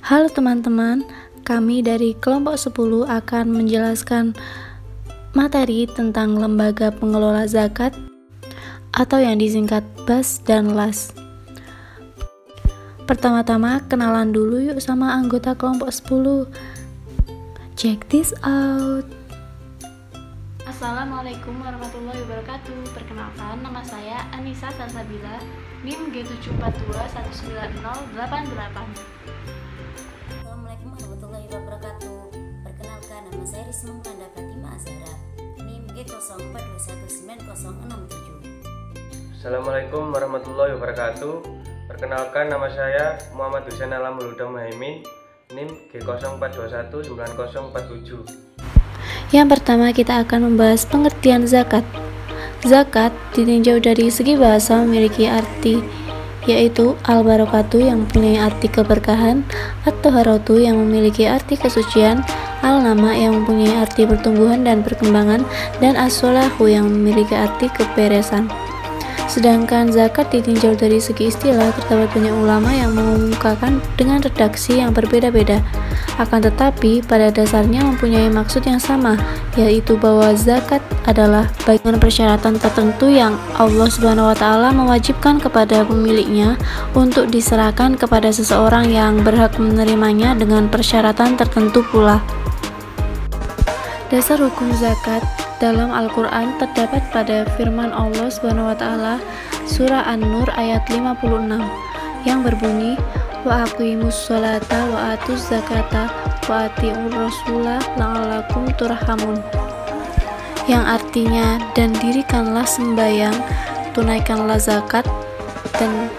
Halo teman-teman, kami dari kelompok 10 akan menjelaskan materi tentang lembaga pengelola zakat atau yang disingkat BAS dan LAS. Pertama-tama kenalan dulu yuk sama anggota kelompok 10. Check this out. Assalamualaikum warahmatullahi wabarakatuh. Perkenalkan, nama saya Anissa Salsabila, NIM G74219088. Assalamualaikum warahmatullahi wabarakatuh. Perkenalkan, nama saya Risma Mulanda Fatima Azhara, NIM G04219067. Assalamualaikum warahmatullahi wabarakatuh. Perkenalkan, nama saya Muhammad Husain Alamul Huda Muhaimin, NIM G04219047. Yang pertama kita akan membahas pengertian zakat. Zakat ditinjau dari segi bahasa memiliki arti yaitu al-barakatu yang mempunyai arti keberkahan, at-taharatu yang memiliki arti kesucian, al-nama yang mempunyai arti pertumbuhan dan perkembangan, dan as-solahu yang memiliki arti keberesan. Sedangkan zakat ditinjau dari segi istilah, terdapat banyak ulama yang mengumumkakan dengan redaksi yang berbeda-beda. Akan tetapi, pada dasarnya mempunyai maksud yang sama, yaitu bahwa zakat adalah bagian persyaratan tertentu yang Allah Subhanahu wa Ta'ala mewajibkan kepada pemiliknya untuk diserahkan kepada seseorang yang berhak menerimanya dengan persyaratan tertentu pula. Dasar hukum zakat dalam Al-Quran terdapat pada firman Allah Subhanahu wa Ta'ala surah An-Nur ayat 56 yang berbunyi wa aqimus sholata wa atuz zakata wa atiur rasulah la'allakum turhamun, yang artinya dan dirikanlah sembahyang, tunaikanlah zakat, dan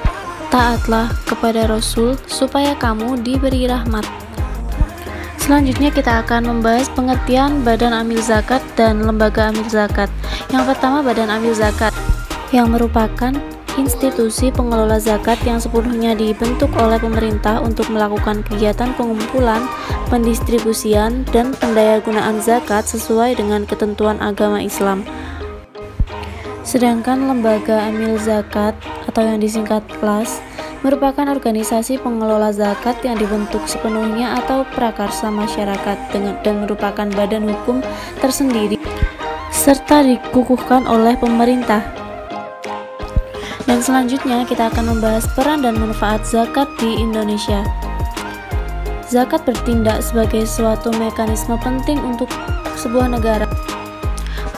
taatlah kepada Rasul supaya kamu diberi rahmat. Selanjutnya kita akan membahas pengertian Badan Amil Zakat dan Lembaga Amil Zakat. Yang pertama, Badan Amil Zakat yang merupakan institusi pengelola zakat yang sepenuhnya dibentuk oleh pemerintah untuk melakukan kegiatan pengumpulan, pendistribusian, dan pendayagunaan zakat sesuai dengan ketentuan agama Islam. Sedangkan Lembaga Amil Zakat atau yang disingkat LAS merupakan organisasi pengelola zakat yang dibentuk sepenuhnya atau prakarsa masyarakat dan merupakan badan hukum tersendiri serta dikukuhkan oleh pemerintah. Dan selanjutnya kita akan membahas peran dan manfaat zakat di Indonesia. Zakat bertindak sebagai suatu mekanisme penting untuk sebuah negara,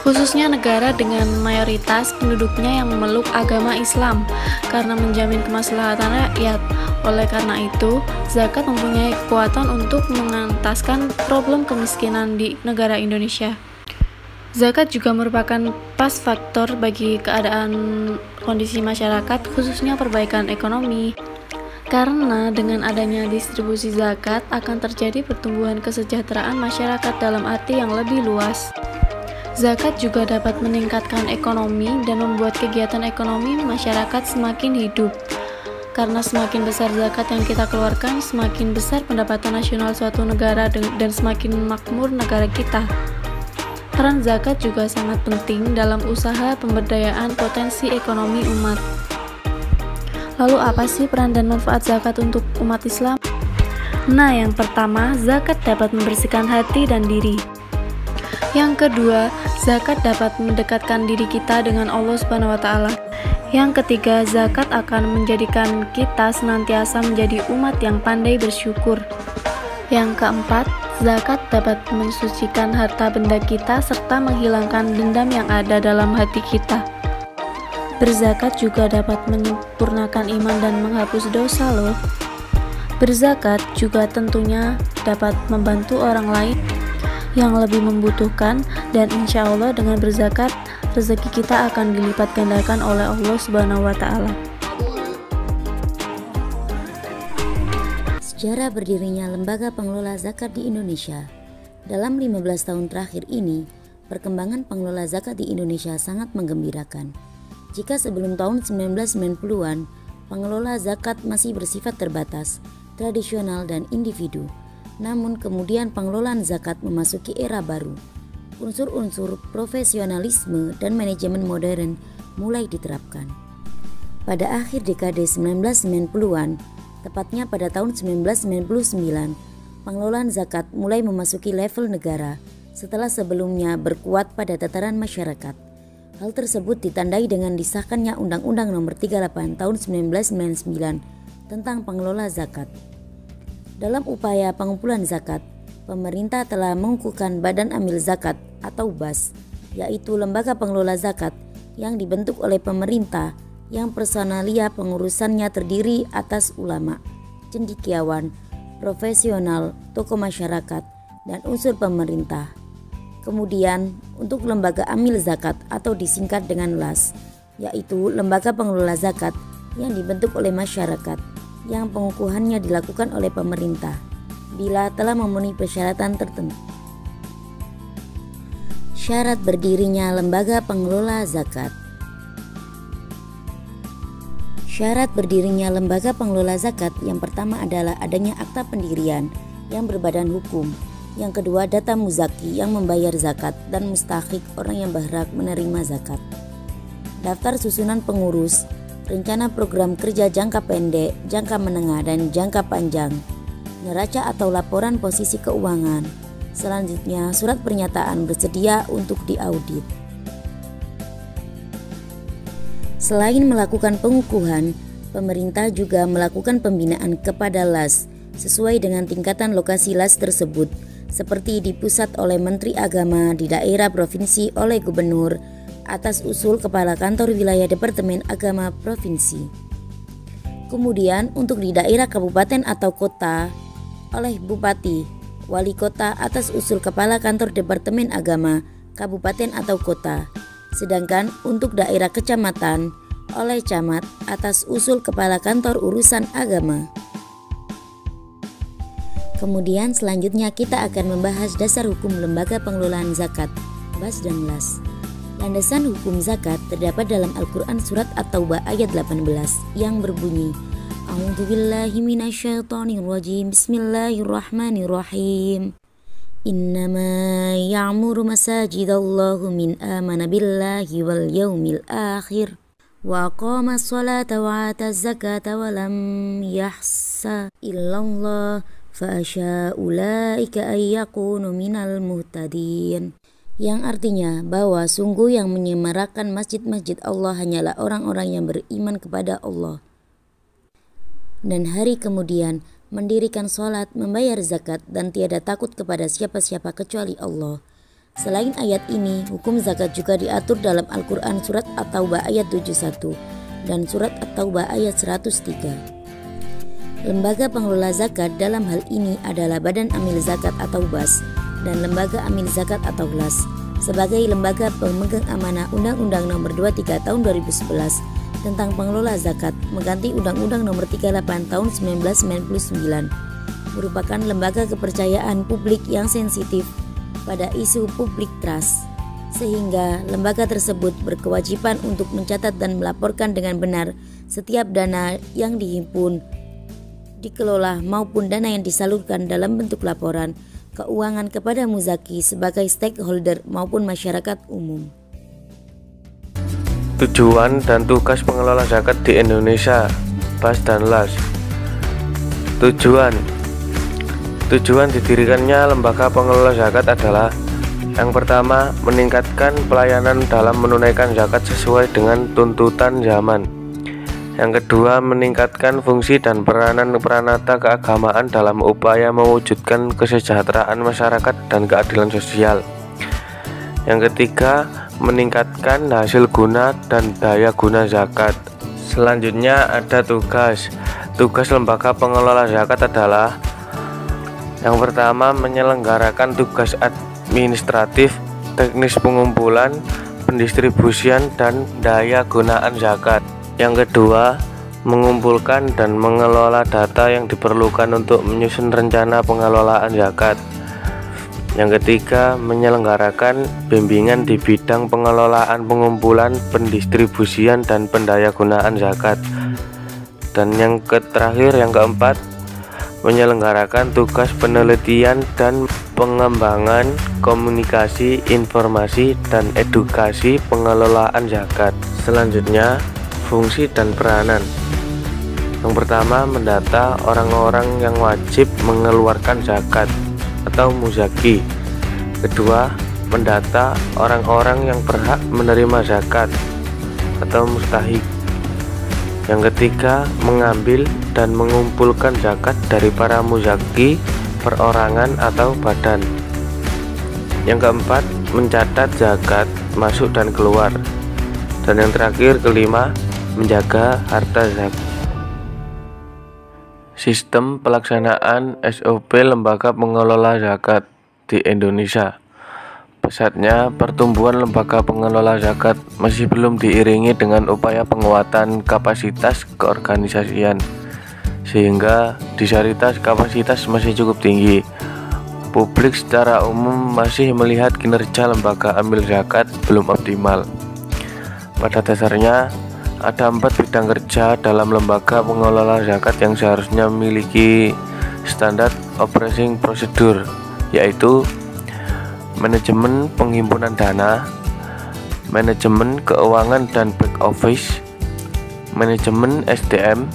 khususnya negara dengan mayoritas penduduknya yang memeluk agama Islam, karena menjamin kemaslahatan rakyat. Oleh karena itu, zakat mempunyai kekuatan untuk mengentaskan problem kemiskinan di negara Indonesia. Zakat juga merupakan pas faktor bagi keadaan kondisi masyarakat, khususnya perbaikan ekonomi. Karena dengan adanya distribusi zakat akan terjadi pertumbuhan kesejahteraan masyarakat dalam arti yang lebih luas. Zakat juga dapat meningkatkan ekonomi dan membuat kegiatan ekonomi masyarakat semakin hidup. Karena semakin besar zakat yang kita keluarkan, semakin besar pendapatan nasional suatu negara dan semakin makmur negara kita. Peran zakat juga sangat penting dalam usaha pemberdayaan potensi ekonomi umat. Lalu apa sih peran dan manfaat zakat untuk umat Islam? Nah, yang pertama, zakat dapat membersihkan hati dan diri. Yang kedua, zakat dapat mendekatkan diri kita dengan Allah Subhanahu wa Ta'ala. Yang ketiga, zakat akan menjadikan kita senantiasa menjadi umat yang pandai bersyukur. Yang keempat, zakat dapat mensucikan harta benda kita serta menghilangkan dendam yang ada dalam hati kita. Berzakat juga dapat menyempurnakan iman dan menghapus dosa loh. Berzakat juga tentunya dapat membantu orang lain yang lebih membutuhkan, dan insya Allah dengan berzakat rezeki kita akan dilipat gandakan oleh Allah Subhanahu wa Ta'ala. Sejarah berdirinya Lembaga Pengelola Zakat di Indonesia. Dalam 15 tahun terakhir ini, perkembangan pengelola zakat di Indonesia sangat menggembirakan. Jika sebelum tahun 1990-an, pengelola zakat masih bersifat terbatas, tradisional, dan individu. Namun kemudian pengelolaan zakat memasuki era baru. Unsur-unsur profesionalisme dan manajemen modern mulai diterapkan. Pada akhir dekade 1990-an, Tepatnya pada tahun 1999, pengelolaan zakat mulai memasuki level negara setelah sebelumnya berkuat pada tataran masyarakat. Hal tersebut ditandai dengan disahkannya Undang-Undang Nomor 38 Tahun 1999 tentang pengelola zakat. Dalam upaya pengumpulan zakat, pemerintah telah mengukuhkan Badan Amil Zakat atau BAS, yaitu lembaga pengelola zakat yang dibentuk oleh pemerintah yang personalia pengurusannya terdiri atas ulama, cendekiawan, profesional, tokoh masyarakat, dan unsur pemerintah. Kemudian untuk lembaga amil zakat atau disingkat dengan LAS, yaitu lembaga pengelola zakat yang dibentuk oleh masyarakat yang pengukuhannya dilakukan oleh pemerintah bila telah memenuhi persyaratan tertentu. Syarat berdirinya lembaga pengelola zakat. Syarat berdirinya lembaga pengelola zakat yang pertama adalah adanya akta pendirian yang berbadan hukum. Yang kedua, data muzaki yang membayar zakat dan mustahik orang yang berhak menerima zakat. Daftar susunan pengurus, rencana program kerja jangka pendek, jangka menengah, dan jangka panjang. Neraca atau laporan posisi keuangan. Selanjutnya, surat pernyataan bersedia untuk diaudit. Selain melakukan pengukuhan, pemerintah juga melakukan pembinaan kepada LAS sesuai dengan tingkatan lokasi LAS tersebut, seperti di pusat oleh Menteri Agama, di daerah provinsi oleh Gubernur, atas usul Kepala Kantor Wilayah Departemen Agama Provinsi. Kemudian untuk di daerah kabupaten atau kota oleh Bupati, Wali Kota atas usul Kepala Kantor Departemen Agama, Kabupaten atau Kota. Sedangkan untuk daerah kecamatan oleh camat atas usul Kepala Kantor Urusan Agama. Kemudian selanjutnya kita akan membahas dasar hukum lembaga pengelolaan zakat, BAS dan LAS. Landasan hukum zakat terdapat dalam Al-Quran Surat At-Taubah ayat 18 yang berbunyi, A'udzubillahi minasyaitonirrajim, Bismillahirrahmanirrahim. Innama ya'muru masajidallahu min amana billahi wal yawmil akhir wa aqama sholata wa ata zakata wa lam yahsa illallah fa asya ulaika ayyakunu minal muhtadin. Yang artinya bahwa sungguh yang menyemarakan masjid-masjid Allah hanyalah orang-orang yang beriman kepada Allah dan hari kemudian mendirikan sholat, membayar zakat, dan tiada takut kepada siapa-siapa kecuali Allah. Selain ayat ini, hukum zakat juga diatur dalam Al-Quran Surat At-Taubah ayat 71 dan Surat At-Taubah ayat 103. Lembaga pengelola zakat dalam hal ini adalah Badan Amil Zakat atau BAS dan Lembaga Amil Zakat atau LAS sebagai lembaga pemegang amanah Undang-Undang Nomor 23 Tahun 2011 tentang pengelola zakat mengganti Undang-Undang Nomor 38 Tahun 1999, merupakan lembaga kepercayaan publik yang sensitif pada isu public trust, sehingga lembaga tersebut berkewajiban untuk mencatat dan melaporkan dengan benar setiap dana yang dihimpun, dikelola maupun dana yang disalurkan dalam bentuk laporan keuangan kepada muzaki sebagai stakeholder maupun masyarakat umum. Tujuan dan tugas pengelola zakat di Indonesia, BAS dan LAS. Tujuan didirikannya lembaga pengelola zakat adalah: yang pertama, meningkatkan pelayanan dalam menunaikan zakat sesuai dengan tuntutan zaman. Yang kedua, meningkatkan fungsi dan peranan peranata keagamaan dalam upaya mewujudkan kesejahteraan masyarakat dan keadilan sosial. Yang ketiga, meningkatkan hasil guna dan daya guna zakat. Selanjutnya ada tugas. Tugas lembaga pengelola zakat adalah: yang pertama, menyelenggarakan tugas administratif, teknis pengumpulan, pendistribusian, dan daya gunaan zakat. Yang kedua, mengumpulkan dan mengelola data yang diperlukan untuk menyusun rencana pengelolaan zakat. Yang ketiga, menyelenggarakan bimbingan di bidang pengelolaan, pengumpulan, pendistribusian, dan pendayagunaan zakat. Dan yang terakhir, yang keempat, menyelenggarakan tugas penelitian dan pengembangan komunikasi, informasi, dan edukasi pengelolaan zakat. Selanjutnya, fungsi dan peranan. Yang pertama, mendata orang-orang yang wajib mengeluarkan zakat atau muzaki. Kedua, mendata orang-orang yang berhak menerima zakat atau mustahik. Yang ketiga, mengambil dan mengumpulkan zakat dari para muzaki, perorangan atau badan. Yang keempat, mencatat zakat masuk dan keluar. Dan yang terakhir, kelima, menjaga harta zakat. Sistem pelaksanaan SOP lembaga pengelola zakat di Indonesia. Pesatnya pertumbuhan lembaga pengelola zakat masih belum diiringi dengan upaya penguatan kapasitas keorganisasian, sehingga disparitas kapasitas masih cukup tinggi. Publik secara umum masih melihat kinerja lembaga amil zakat belum optimal. Pada dasarnya, ada 4 bidang kerja dalam lembaga pengelola zakat yang seharusnya memiliki standar operating procedure, yaitu manajemen penghimpunan dana, manajemen keuangan dan back office, manajemen SDM,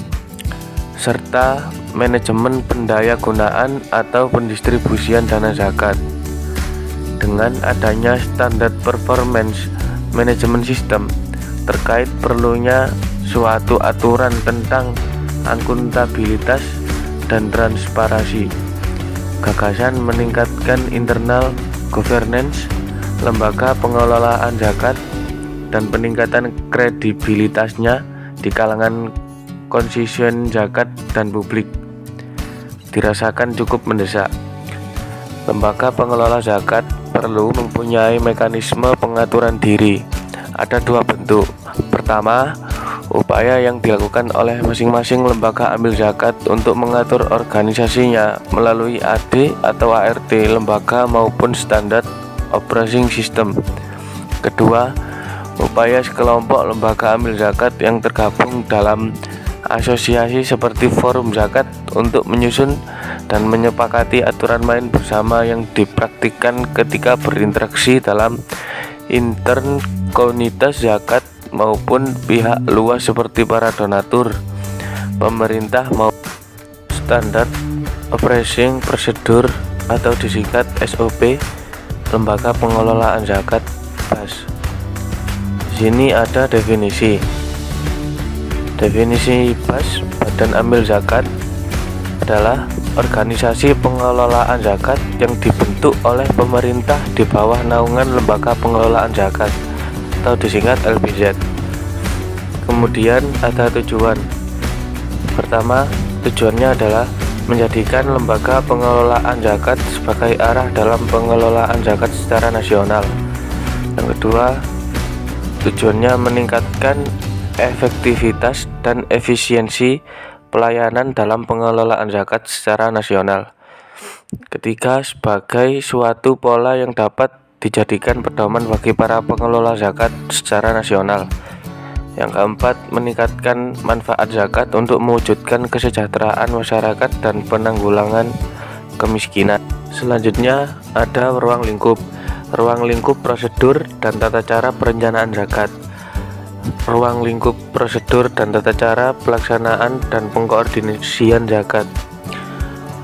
serta manajemen pendaya gunaan atau pendistribusian dana zakat. Dengan adanya standar performance management system, terkait perlunya suatu aturan tentang akuntabilitas dan transparansi, gagasan meningkatkan internal governance lembaga pengelolaan zakat dan peningkatan kredibilitasnya di kalangan konstituen zakat dan publik dirasakan cukup mendesak. Lembaga pengelola zakat perlu mempunyai mekanisme pengaturan diri. Ada 2 bentuk. Pertama, upaya yang dilakukan oleh masing-masing lembaga amil zakat untuk mengatur organisasinya melalui AD atau ART lembaga maupun standar operating system. Kedua, upaya sekelompok lembaga amil zakat yang tergabung dalam asosiasi seperti forum zakat untuk menyusun dan menyepakati aturan main bersama yang dipraktikkan ketika berinteraksi dalam intern komunitas zakat maupun pihak luas seperti para donatur, pemerintah maupun standar operating procedure atau disingkat SOP lembaga pengelolaan zakat BAS. Di sini ada definisi. Definisi BAS, Badan Amil Zakat, adalah organisasi pengelolaan zakat yang dibentuk oleh pemerintah di bawah naungan lembaga pengelolaan zakat atau disingkat LPZ. Kemudian ada tujuan. Pertama, tujuannya adalah menjadikan lembaga pengelolaan zakat sebagai arah dalam pengelolaan zakat secara nasional. Yang kedua, tujuannya meningkatkan efektivitas dan efisiensi pelayanan dalam pengelolaan zakat secara nasional. Ketiga, sebagai suatu pola yang dapat dijadikan pedoman bagi para pengelola zakat secara nasional. Yang keempat, meningkatkan manfaat zakat untuk mewujudkan kesejahteraan masyarakat dan penanggulangan kemiskinan. Selanjutnya ada ruang lingkup prosedur dan tata cara perencanaan zakat. Ruang lingkup prosedur dan tata cara pelaksanaan dan pengkoordinasian zakat.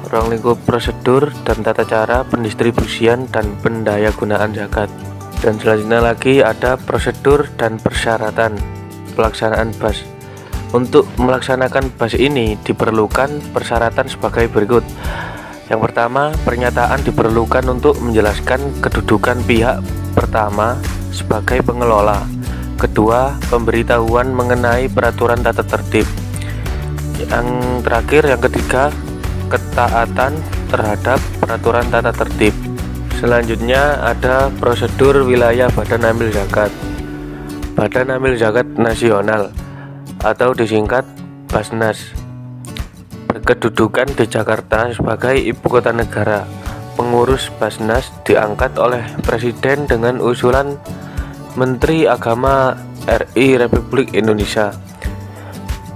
Ruang lingkup prosedur dan tata cara pendistribusian dan pendayagunaan zakat. Dan selanjutnya lagi ada prosedur dan persyaratan pelaksanaan BAS. Untuk melaksanakan BAS ini diperlukan persyaratan sebagai berikut. Yang pertama, pernyataan diperlukan untuk menjelaskan kedudukan pihak pertama sebagai pengelola. Kedua, pemberitahuan mengenai peraturan tata tertib. Yang terakhir, yang ketiga, ketaatan terhadap peraturan tata tertib. Selanjutnya ada prosedur wilayah Badan Amil Zakat. Badan Amil Zakat Nasional atau disingkat Basnas berkedudukan di Jakarta sebagai ibu kota negara. Pengurus Basnas diangkat oleh Presiden dengan usulan Menteri Agama RI Republik Indonesia.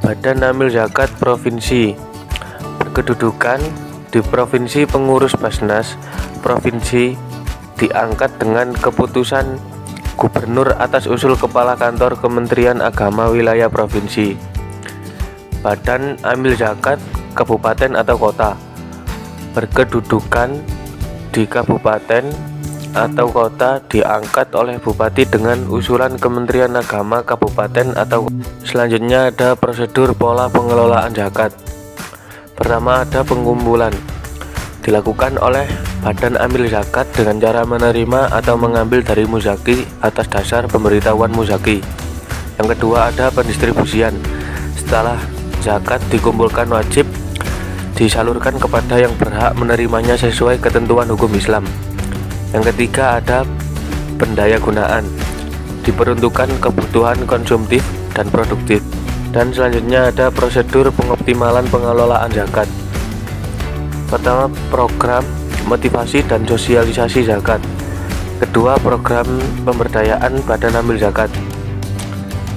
Badan Amil Zakat Provinsi berkedudukan di Provinsi. Pengurus Basnas Provinsi diangkat dengan keputusan Gubernur atas usul Kepala Kantor Kementerian Agama Wilayah Provinsi. badan amil zakat kabupaten atau kota berkedudukan di kabupaten atau kota diangkat oleh bupati dengan usulan Kementerian Agama kabupaten atau selanjutnya ada prosedur pola pengelolaan zakat. Pertama ada pengumpulan, dilakukan oleh badan amil zakat dengan cara menerima atau mengambil dari muzaki atas dasar pemberitahuan muzaki. Yang kedua ada pendistribusian, setelah zakat dikumpulkan wajib disalurkan kepada yang berhak menerimanya sesuai ketentuan hukum Islam. Yang ketiga ada pendayagunaan, diperuntukkan kebutuhan konsumtif dan produktif. Dan selanjutnya ada prosedur pengoptimalan pengelolaan zakat. Pertama, program motivasi dan sosialisasi zakat. Kedua, program pemberdayaan badan amil zakat.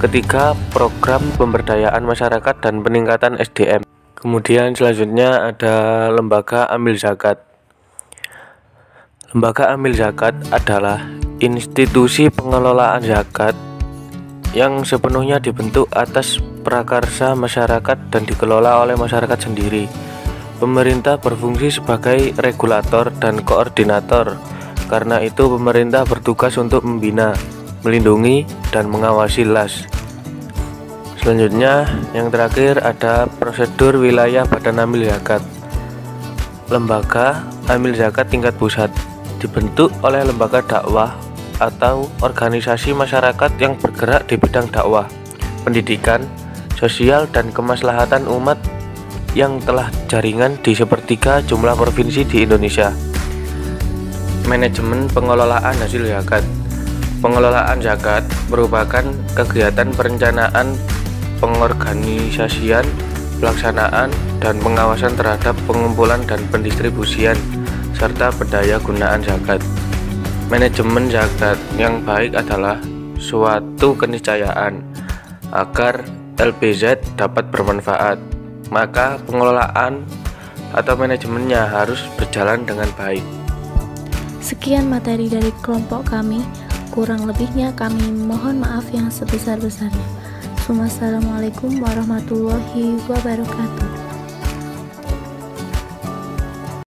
Ketiga, program pemberdayaan masyarakat dan peningkatan SDM. Kemudian selanjutnya ada lembaga amil zakat. Lembaga amil zakat adalah institusi pengelolaan zakat yang sepenuhnya dibentuk atas prakarsa masyarakat dan dikelola oleh masyarakat sendiri. Pemerintah berfungsi sebagai regulator dan koordinator. Karena itu pemerintah bertugas untuk membina, melindungi, dan mengawasi LAS. Selanjutnya yang terakhir ada prosedur wilayah badan amil zakat. Lembaga amil zakat tingkat pusat dibentuk oleh lembaga dakwah atau organisasi masyarakat yang bergerak di bidang dakwah, pendidikan, sosial, dan kemaslahatan umat yang telah jaringan di sepertiga jumlah provinsi di Indonesia. Manajemen pengelolaan hasil zakat. Pengelolaan zakat merupakan kegiatan perencanaan, pengorganisasian, pelaksanaan, dan pengawasan terhadap pengumpulan dan pendistribusian serta pendayagunaan zakat. Manajemen zakat yang baik adalah suatu keniscayaan agar LBZ dapat bermanfaat, maka pengelolaan atau manajemennya harus berjalan dengan baik. Sekian materi dari kelompok kami, kurang lebihnya kami mohon maaf yang sebesar-besarnya. Wassalamualaikum warahmatullahi wabarakatuh.